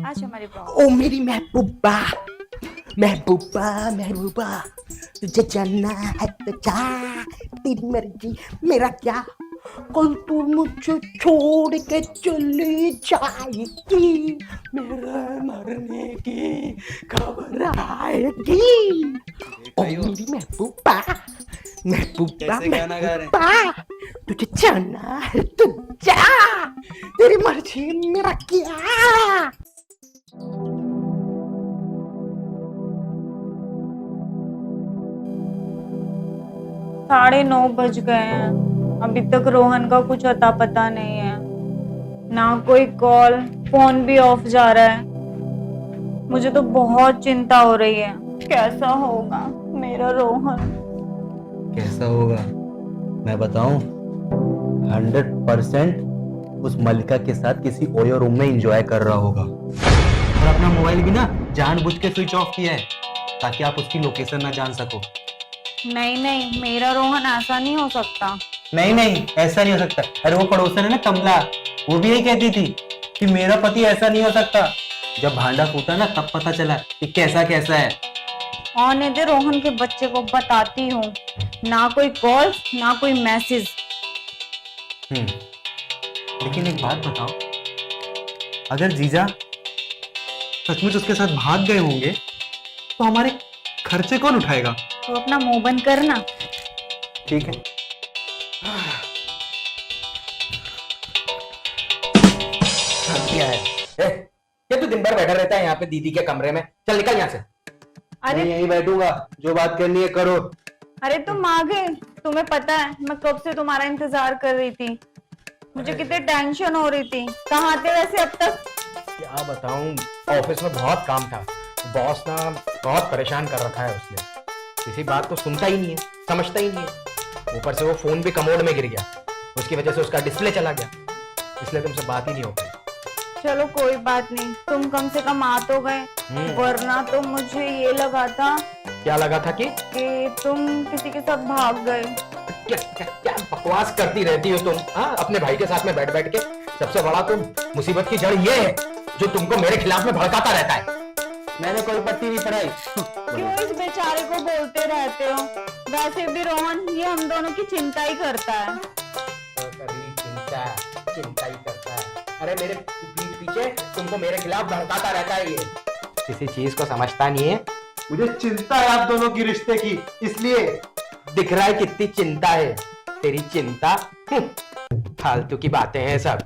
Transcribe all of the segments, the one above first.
आज हमारी प्रॉब्लम। ओ मेरी महबूबा, महबूबा महबूबा, तुझे जाना है तो जा, तेरी मर्जी मेरा क्या, कल तू मुझे छोड़ के चली जाएगी, मेरे मरने की खबर आएगी। ओ मेरी महबूबा, महबूबा कैसे गाना गा रहे हैं? महबूबा, तुझे जाना है तो जा, तेरी मर्जी मेरा क्या। 9:30 बज गए हैं, अभी तक रोहन का कुछ अता पता नहीं है, ना कोई कॉल, फोन भी ऑफ जा रहा है। मुझे तो बहुत चिंता हो रही है, कैसा होगा मेरा रोहन। कैसा होगा मैं बताऊं? 100% उस मलिका के साथ किसी ओयो रूम में एंजॉय कर रहा होगा, और अपना मोबाइल भी ना जानबूझ के स्विच ऑफ किया है ताकि आप उसकी लोकेशन ना जान सको। नहीं नहीं, मेरा रोहन ऐसा नहीं हो सकता। नहीं नहीं, ऐसा नहीं हो सकता। अरे वो पड़ोसन है ना कमला, वो भी यही कहती थी कि मेरा पति ऐसा नहीं हो सकता। जब भांडा फूटा ना तब पता चला कि कैसा कैसा है। आने दे, रोहन के बच्चे को बताती हूँ। ना कोई कॉल ना कोई मैसेज। लेकिन एक बात बताओ, अगर जीजा सचमुच उसके साथ भाग गए होंगे तो हमारे खर्चे कौन उठाएगा? तो अपना मुंह बंद करना। ठीक है। क्या है? ये तू दिन भर बैठा रहता है यहाँ पे दीदी के कमरे में, चल निकल यहाँ से। अरे मैं यहीं बैठूंगा, जो बात करनी है करो। अरे तुम आ गए, तुम्हें पता है मैं कब से तुम्हारा इंतजार कर रही थी। मुझे कितनी टेंशन हो रही थी। कहाँ थे वैसे अब तक? क्या बताऊं, ऑफिस में बहुत काम था, बॉस ना बहुत परेशान कर रखा है उसने, किसी बात को सुनता ही नहीं है, समझता ही नहीं है। ऊपर से वो फोन भी कमोड में गिर गया, उसकी वजह से उसका डिस्प्ले चला गया, इसलिए तुमसे बात ही नहीं हो पाई। चलो कोई बात नहीं, तुम कम से कम आ तो गए, वरना तो मुझे ये लगा था क्या लगा था कि तुम किसी के साथ भाग गए। क्या बकवास करती रहती हो तुम, हाँ? अपने भाई के साथ में बैठ बैठ के। सबसे बड़ा तुम मुसीबत की जड़ ये है जो तुमको मेरे खिलाफ में भड़काता रहता है। मैंने कोई पट्टी नहीं पढ़ाई। क्यों इस बेचारे को बोलते रहते हो? वैसे भी रोहन ये हम दोनों की चिंता ही करता है। चिंता चिंता ही करता है। अरे मेरे पीठ पीछे तुमको मेरे खिलाफ भड़काता रहता है, ये किसी चीज को समझता नहीं है। मुझे चिंता है आप दोनों की रिश्ते की, इसलिए दिख रहा है कितनी चिंता है तेरी। चिंता फालतू की बातें हैं सब,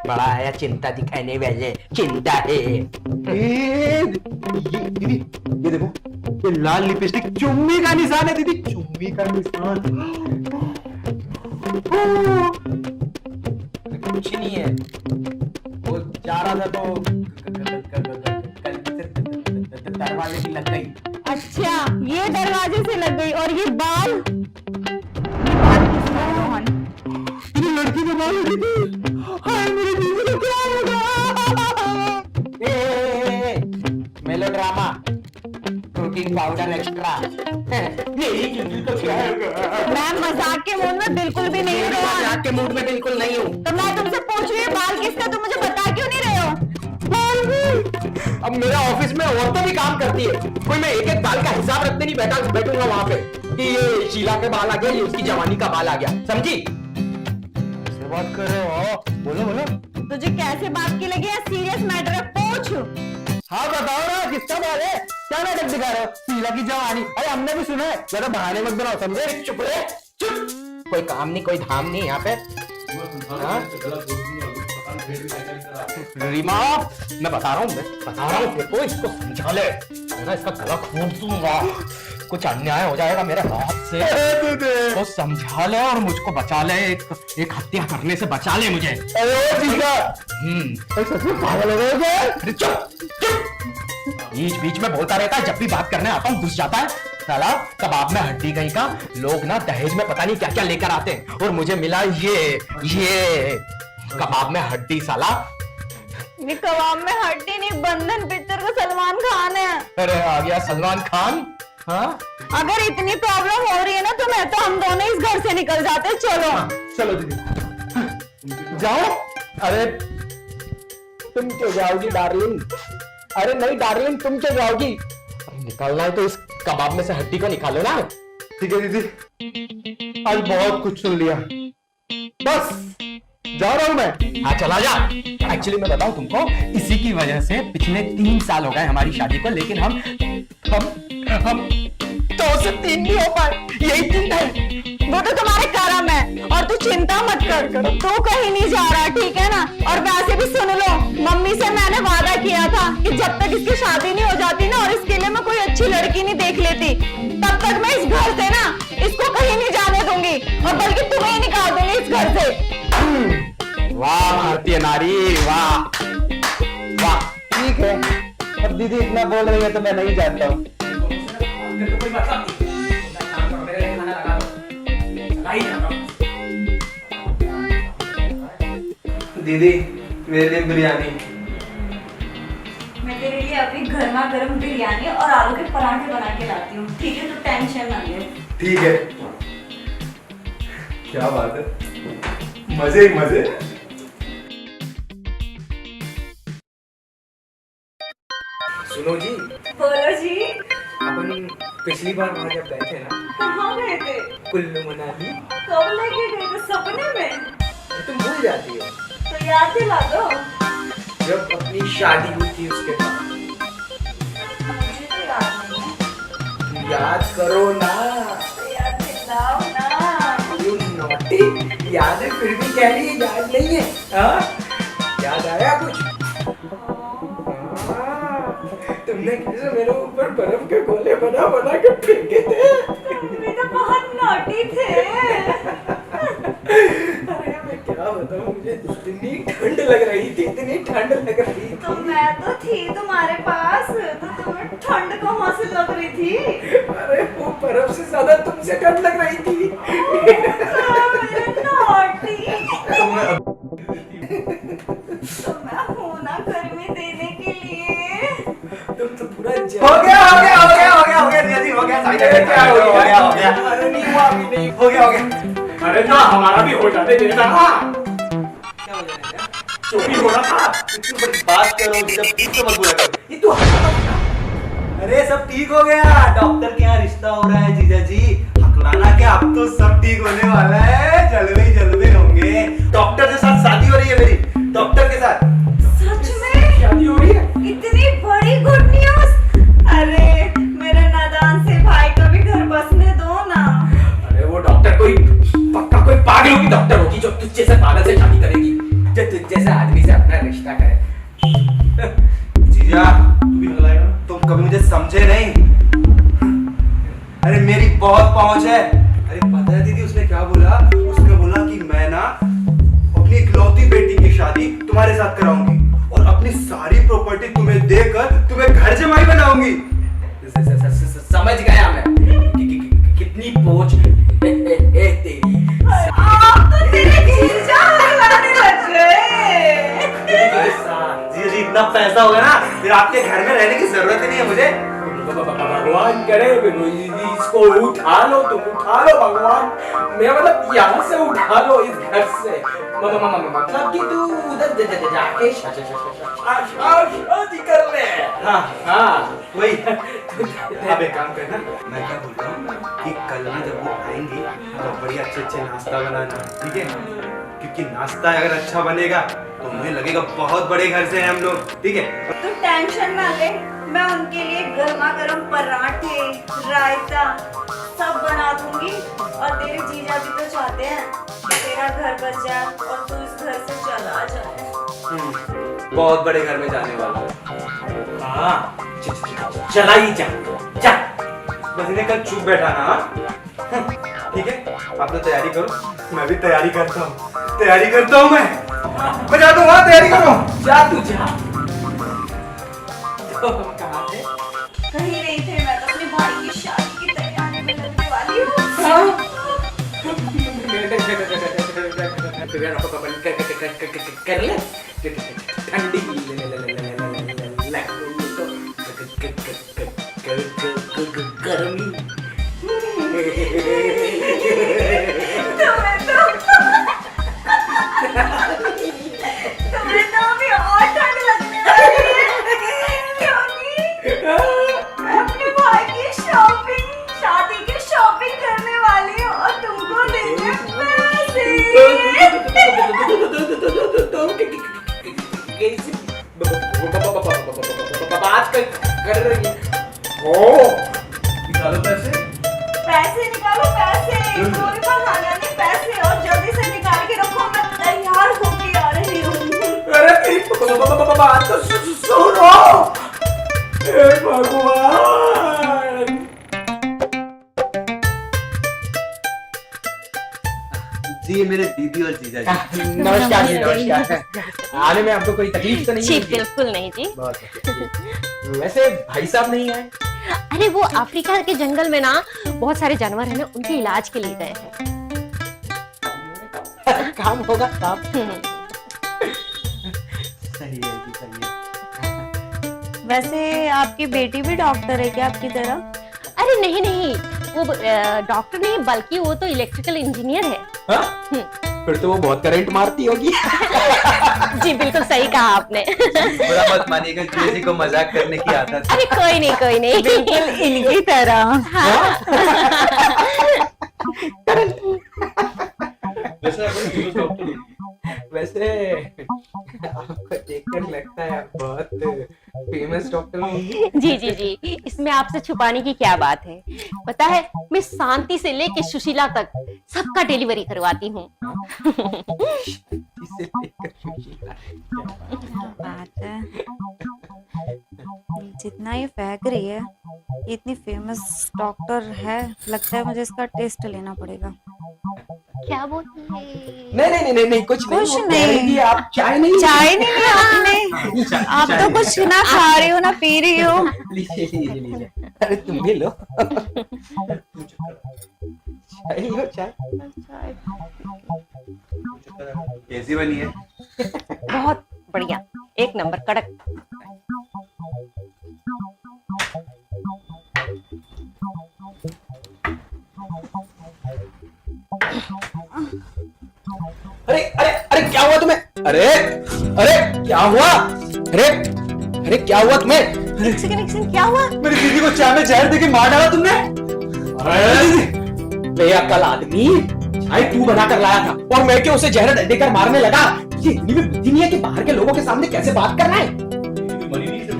बड़ा आया चिंता दिखाने वाले, चिंता है। ये दीदी, ये देखो, ये लाल लिपस्टिक चुम्मी का निशान है दीदी, चुम्मी का निशान। कुछ नहीं है, वो जा रहा था तो दरवाजे की लग गई। अच्छा, ये दरवाजे से लग गई, और ये बाल रोहन, ये लड़की के बाल लगी थी। हाय मेरे दीदी को क्या होगा? Melodrama, protein powder extra. यही जिंदगी तो क्या है? मैं मजाक के मूड में बिल्कुल भी नहीं हूँ रोहन। मजाक के मूड में बिल्कुल नहीं हूँ। तो मैं तुमसे पूछ रही हूँ बाल किसका, तुम मुझे बता क्यों नहीं रहे हो? अब मेरा ऑफिस में औरतें भी काम करती है, कोई मैं एक एक बाल का हिसाब रखते नहीं बैठूंगा वहां पे कि ये शीला के बाल आ गया, ये उसकी जवानी का बाल आ गया, समझी? कैसे बात कर रहे हो? बोलो बोलो। तुझे कैसे बात की लगी है? सीरियस मैटर है, पूछ। हाँ बताओ ना, किसका बाल है? क्या नाटक दिखा रहे हो? शीला की जवानी, अरे हमने भी सुना है, ज्यादा बहाने मत बनाओ, समझे? चुप रहे, चुप। कोई काम नहीं, कोई धाम नहीं यहाँ पे। हाँ? रीमा, मैं बता रहा हूँ तेरे को, इसको समझा ले, मैं इसका गला घोंट दूंगा, कुछ अन्याय हो जाएगा मेरे हाथ से। तो समझा ले और मुझको बचा ले, एक हत्या करने से बचा ले मुझे। पागल हो गए क्या? अरे चुप चुप, बीच बीच में बोलता रहता है, जब भी बात करने आता हूँ घुस जाता है साला। कबाब में हड्डी कहीं का, लोग ना दहेज में पता नहीं क्या क्या लेकर आते हैं, और मुझे मिला ये कबाब में हड्डी साला। ये कबाब में हड्डी नहीं, बंधन पिक्चर का सलमान खान है। अरे आ गया सलमान खान। हाँ अगर इतनी प्रॉब्लम हो रही है ना, तो मैं तो हम दोनों इस घर से निकल जाते। चलो चलो दीदी जाओ। अरे तुम क्यों जाओगी डार्लिंग? अरे नहीं डार्लिंग, तुम क्यों जाओगी? निकालना है तो इस कबाब में से हड्डी को निकालो ना। ठीक है दीदी, आज बहुत कुछ सुन लिया, बस जा रहा हूं मैं। हाँ चला जा। एक्चुअली मैं बताऊं तुमको, इसी की वजह से पिछले 3 साल हो गए हमारी शादी को, लेकिन हम 2 से 3 नहीं हो पाए। यही 3 है। वो तो तुम्हारे कर्म है और तू चिंता मत कर। तू कहीं नहीं जा रहा, ठीक है ना? और वैसे भी सुन लो, मम्मी से मैंने वादा किया था कि जब तक इसकी शादी नहीं हो जाती ना और इसके लिए मैं कोई अच्छी लड़की नहीं देख लेती, तब तक मैं इस घर से ना इसको कहीं नहीं जाने दूंगी, और बल्कि तुम्हें ही निकाल दूंगी इस घर से। वाह भारतीय नारी, वाह वाह। ठीक है, अब दीदी इतना बोल रही है तो मैं नहीं जाता हूँ। दीदी मेरे लिए बिरयानी। मैं तेरे लिए अभी गर्मा गर्म बिरयानी और आलू के पराठे बना के लाती हूँ, ठीक है? तो टेंशन ना ले। ठीक है, क्या बात है, मजे ही मजे। सुनो जी। बोलो जी। अपन पिछली बार वहां जब गए थे ना, कहाँ गए थे? कुल्लू मनाली। कब लेके गए थे? सपने में? तुम भूल जाती हो। तो याद दिला दो। जब अपनी शादी हुई थी उसके बाद। मुझे तो याद नहीं है। याद करो ना। तो याद दिलाओ ना। You naughty। याद है फिर भी कह रही है याद नहीं है। हाँ? याद आया कुछ? तुमने कैसे मेरे ऊपर बर्फ के गोले बना बना के फेंके थे? तुम भी तो बहुत नॉटी थे। अरे मैं क्या बताऊं, मुझे इतनी ठंड लग रही थी, इतनी ठंड लग रही थी। तो मैं तो थी तुम्हारे पास, तो तुम्हें ठंड कहाँ से लग रही थी? अरे वो बर्फ से ज्यादा तुमसे ठंड लग रही थी। नॉटी। तुम तो मैं हूँ ना गर्मी देने के लिए। तो पूरा हो गया रिया जी, हो गया। क्या हो गया? अरे नहीं हुआ, अभी नहीं हो गया। अरे तो हमारा भी हो जाते देता था, क्या हो जाएगा? चोरी हो रहा था। इतनी बड़ी बात करो, जब ठीक तो मत बोला करो। ये तो अरे सब ठीक हो गया, डॉक्टर के यहाँ रिश्ता हो रहा है जीजा जी। हकलाना के अब तो सब ठीक होने वाला है, जलवे होंगे। डॉक्टर के साथ शादी हो रही है मेरी, डॉक्टर के साथ। सच में? शादी हो रही है? इतनी बड़ी गुड न्यूज। अरे मेरे नादान से भाई का भी घर बसने दो ना। अरे वो डॉक्टर कोई पक्का कोई पागलों की डॉक्टर होगी जो तुझ जैसे पागल से शादी करेगी, जो तुझ जैसे आदमी से अपना रिश्ता करे। जीजा तू भी हकलाएगा, तुम कभी मुझे समझे नहीं। अरे मेरी बहुत पहुंच है। अरे पता है दीदी उसने क्या बोला? उसने बोला कि मैं ना अपनी इकलौती बेटी की शादी तुम्हारे साथ कराऊंगी और अपनी सारी प्रॉपर्टी तुम्हें देकर तुम्हें घर जमाई बनाऊंगी। समझ गया मैं। कितनी पहुंच है तेरी। आप तो तेरे जीजा हकलाने लग गए। जी जी इतना पैसा होगा ना फिर आपके घर में रहने की जरूरत ही नहीं है मुझे। भगवान करे इसको उठा लो, तुम उठा लो भगवान। मैं मतलब यहाँ से उठा लो इस घर से। मतलब कि तू उधर जाके शादी कर ले। हाँ हाँ वही। अब एक काम करना, मैं क्या बोल रहा हूँ कि कल ना जब वो आएंगे तो बढ़िया अच्छे नाश्ता बनाना, ठीक है? क्योंकि नाश्ता अगर अच्छा बनेगा तो मुझे लगेगा बहुत बड़े घर से हैं हम लोग, ठीक है? तू टेंशन ना ले, मैं उनके लिए गर्मा गर्म पराठे, रायता सब बना दूंगी। और तेरे जीजा भी तो चाहते हैं कि तेरा घर बच जाए और तू इस घर से चला जाए। बहुत बड़े घर में जाने वाला है। हाँ चला ही जा। बस इन्हें कल चुप बैठा ना, हाँ? ठीक है, आप लोग तैयारी करो, मैं भी तैयारी करता हूँ मैं जाता हूँ, तैयारी करो। जा तू जा। तो कहाँ थे? कहीं नहीं थे, मैं तो अपने भाई की शादी की तैयारी में लगने वाली हूँ। कर ले ठंडी गर्मी। तुम्हें तो अभी और ठंड बात कर रही है। ओ निकालो पैसे। पैसे निकालो पैसे, मेरे पास आना नहीं पैसे, और जल्दी से निकाल के रखो, मैं तैयार होके आ रही हूँ। अरे मेरी बात तो सुनो। हे भगवान। जी मेरे दीदी और जीजा जी। नमस्कार जी, नमस्कार। आने में आपको कोई तकलीफ तो नहीं जी है? बिल्कुल नहीं जी। बहुत अच्छे। वैसे भाई साहब नहीं आए? अरे वो अफ्रीका के जंगल में ना बहुत सारे जानवर हैं ना, उनके इलाज के लिए गए हैं। काम होगा काम। सही है जी, सही है। वैसे आपकी बेटी भी डॉक्टर है क्या आपकी तरह? अरे नहीं नहीं, वो डॉक्टर नहीं बल्कि वो तो इलेक्ट्रिकल इंजीनियर है। हाँ? फिर तो वो बहुत करंट मारती होगी। जी बिल्कुल सही कहा आपने। बुरा मत मानिएगा, जीजा को मजाक करने की आदत है। अरे कोई नहीं कोई नहीं। बिल्कुल इनकी तरह। वैसे आपको देखकर लगता है आप बहुत फेमस डॉक्टर होंगे। जी जी जी, इसमें आपसे छुपाने की क्या बात है। पता है मैं शांति से लेके सुशीला तक सबका डिलीवरी करवाती हूँ। इसे देखकर सुशीला, बात है, जितना ये फेंक रही है, ये इतनी फेमस डॉक्टर है, लगता है मुझे इसका टेस्ट लेना पड़ेगा। क्या बोलती है? नहीं कुछ नहीं। कुछ वो कह नहीं। रही थी आप चाय नहीं चाय नहीं लिया आपने? आप तो कुछ ना खा रही हो ना पी रही हो। लीजिए। अरे तुम भी लो। चाय लो चाय। कैसी बनी है? बहुत बढ़िया, एक नंबर कड़क। अरे अरे अरे क्या हुआ तुम्हें? अरे अरे क्या हुआ? अरे अरे क्या हुआ तुम्हें? एक सेकंड क्या हुआ? मेरी दीदी को चाय में जहर देके मार डाला तुमने। बेअक्ल आदमी, चाय तू बना कर लाया था और मैं क्यों उसे जहर देकर मारने लगा? ये इतनी भी बुद्धि नहीं है कि बाहर के लोगों के सामने कैसे बात करना है।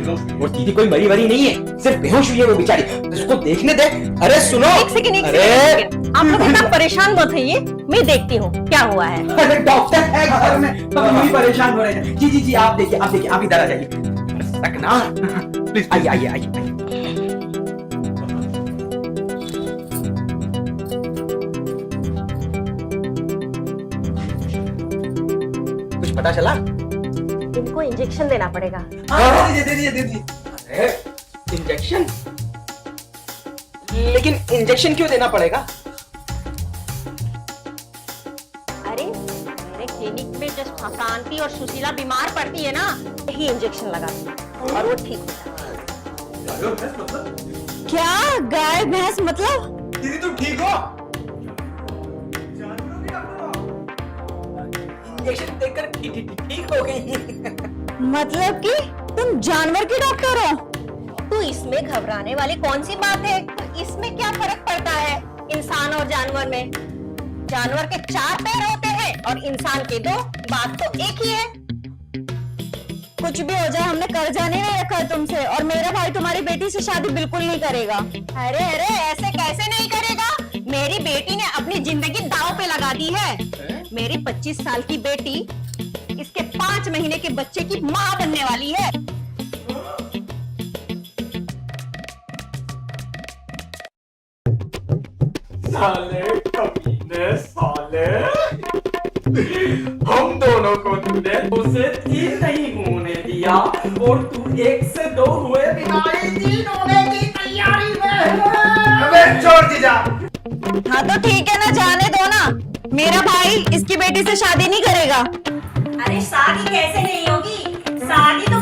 और दीदी कोई मरी वरी नहीं है, सिर्फ बेहोश हुई है वो बेचारी, उसको देखने दे। अरे सुनो, एक सेकंड अरे आप लोग इतना परेशान मत होइए, मैं देखती हूँ क्या हुआ है। अरे डॉक्टर है घर में, तो हम भी परेशान हो रहे हैं। जी जी जी, आप देखिए आप देखिए, आप इधर आ जाइए। तक ना प्लीज, आइए आइए आइए। कुछ पता चला? इनको इंजेक्शन देना पड़ेगा। अरे इंजेक्शन? लेकिन इंजेक्शन क्यों देना पड़ेगा? अरे मेरे क्लिनिक में जब शांति और सुशीला बीमार पड़ती है ना, यही इंजेक्शन लगाती है और वो ठीक होता है। क्या गाय भैंस मतलब? दीदी तुम ठीक हो? इंजेक्शन देकर ठीक हो गई। मतलब कि तुम जानवर की डॉक्टर हो? तो इसमें घबराने वाली कौन सी बात है? इसमें क्या फर्क पड़ता है इंसान और जानवर में? जानवर के 4 पैर होते हैं और इंसान के 2, बात तो एक ही है। कुछ भी हो जाए, हमने कर्जा नहीं रखा है तुमसे, और मेरा भाई तुम्हारी बेटी से शादी बिल्कुल नहीं करेगा। अरे अरे ऐसे कैसे नहीं करेगा? मेरी बेटी ने अपनी जिंदगी दांव पे लगा दी है। मेरी 25 साल की बेटी इसके 5 महीने के बच्चे की माँ बनने वाली है। साले कमीने साले, हम दोनों को तूने 2 से 3 नहीं होने दिया और तू 1 से 2 हुए बिना 3 होने की तैयारी में है। अबे छोड़ दीजा। हाँ तो ठीक है ना, जाने दो ना। मेरा भाई इसकी बेटी से शादी नहीं करेगा। अरे शादी कैसे नहीं होगी? शादी तो